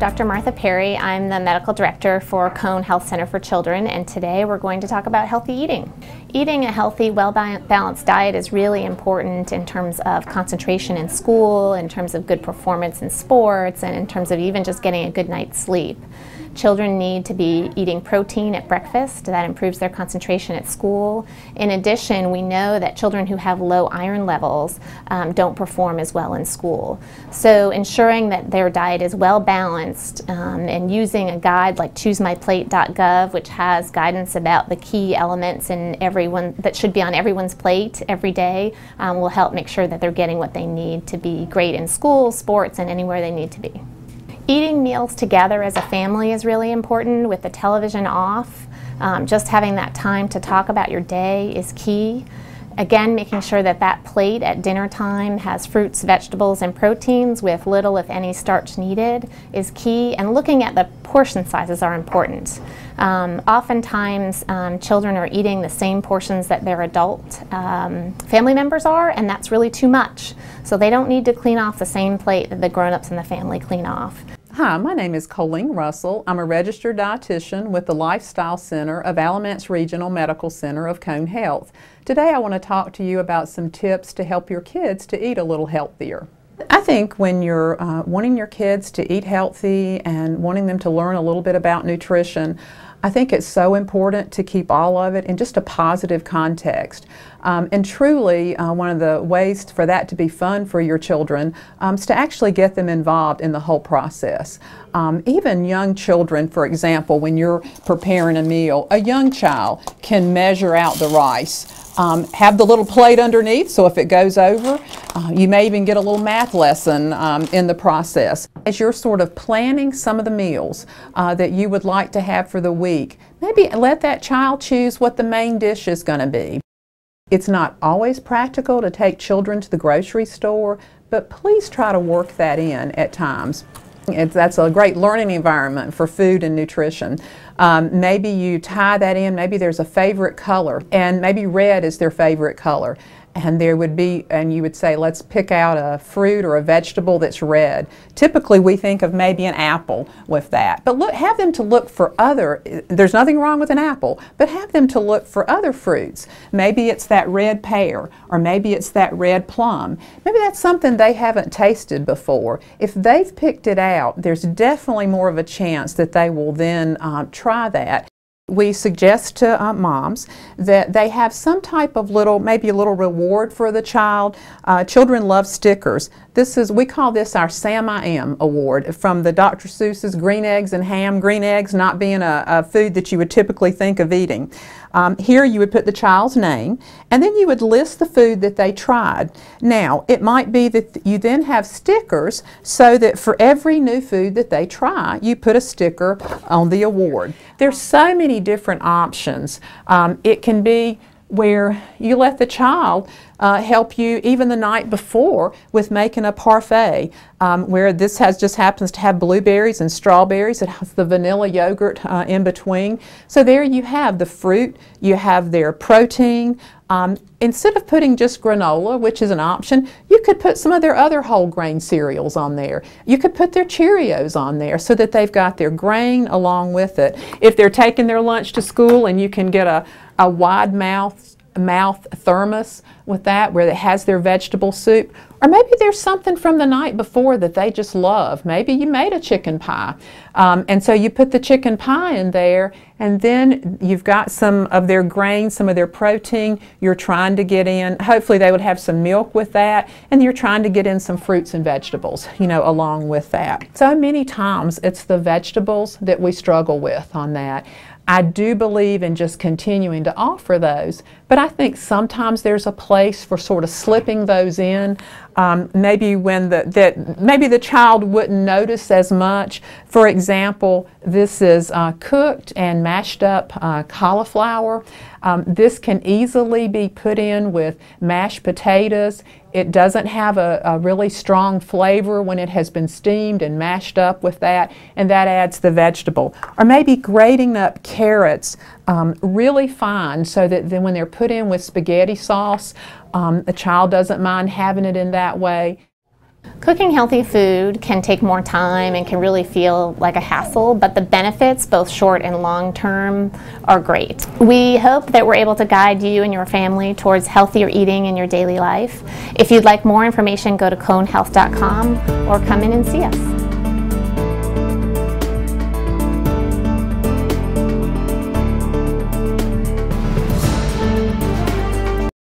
Dr. Martha Perry. I'm the medical director for Cone Health Center for Children, and today we're going to talk about healthy eating. Eating a healthy, well-balanced diet is really important in terms of concentration in school, in terms of good performance in sports, and in terms of even just getting a good night's sleep. Children need to be eating protein at breakfast. That improves their concentration at school. In addition, we know that children who have low iron levels don't perform as well in school. So ensuring that their diet is well balanced and using a guide like choosemyplate.gov, which has guidance about the key elements in that should be on everyone's plate every day, will help make sure that they're getting what they need to be great in school, sports, and anywhere they need to be. Eating meals together as a family is really important with the television off. Just having that time to talk about your day is key. Again, making sure that that plate at dinner time has fruits, vegetables, and proteins with little, if any, starch needed is key. And looking at the portion sizes are important. Oftentimes, children are eating the same portions that their adult family members are, and that's really too much. So they don't need to clean off the same plate that the grown-ups in the family clean off. Hi, my name is Colleen Russell. I'm a registered dietitian with the Lifestyle Center of Alamance Regional Medical Center of Cone Health. Today I want to talk to you about some tips to help your kids to eat a little healthier. I think when you're wanting your kids to eat healthy and wanting them to learn a little bit about nutrition, I think it's so important to keep all of it in just a positive context. And truly, one of the ways for that to be fun for your children is to actually get them involved in the whole process. Even young children, for example, when you're preparing a meal, a young child can measure out the rice. Have the little plate underneath, so if it goes over, you may even get a little math lesson in the process. As you're sort of planning some of the meals that you would like to have for the week, maybe let that child choose what the main dish is going to be. It's not always practical to take children to the grocery store, but please try to work that in at times. That's a great learning environment for food and nutrition. Maybe you tie that in, maybe there's a favorite color, and maybe red is their favorite color. And there would be, and you would say, let's pick out a fruit or a vegetable that's red. Typically we think of maybe an apple with that. But look, have them to look for other, there's nothing wrong with an apple, but have them to look for other fruits. Maybe it's that red pear, or maybe it's that red plum. Maybe that's something they haven't tasted before. If they've picked it out, there's definitely more of a chance that they will then try that. We suggest to moms that they have some type of maybe a little reward for the child. Children love stickers. We call this our Sam I Am award from the Dr. Seuss's Green Eggs and Ham, green eggs not being a food that you would typically think of eating. Here you would put the child's name, and then you would list the food that they tried. Now, it might be that you then have stickers so that for every new food that they try, you put a sticker on the award. There's so many different options. It can be where you let the child help you even the night before with making a parfait, where this just happens to have blueberries and strawberries. It has the vanilla yogurt in between. So there you have the fruit, you have their protein. Instead of putting just granola, which is an option, you could put some of their other whole grain cereals on there. You could put their Cheerios on there so that they've got their grain along with it. If they're taking their lunch to school, and you can get a wide mouth thermos with that where it has their vegetable soup, or maybe there's something from the night before that they just love. Maybe you made a chicken pie, and so you put the chicken pie in there, and then you've got some of their grains, some of their protein you're trying to get in. Hopefully they would have some milk with that, and you're trying to get in some fruits and vegetables, along with that. So many times it's the vegetables that we struggle with on that. I do believe in just continuing to offer those, but I think sometimes there's a place for sort of slipping those in. Maybe when maybe the child wouldn't notice as much. For example, this is cooked and mashed up cauliflower. This can easily be put in with mashed potatoes. It doesn't have a really strong flavor when it has been steamed and mashed up with that, and that adds the vegetable. Or maybe grating up carrots really fine so that then when they're put in with spaghetti sauce, the child doesn't mind having it in that way. Cooking healthy food can take more time and can really feel like a hassle, but the benefits, both short and long term, are great. We hope that we're able to guide you and your family towards healthier eating in your daily life. If you'd like more information, go to conehealth.com or come in and see us.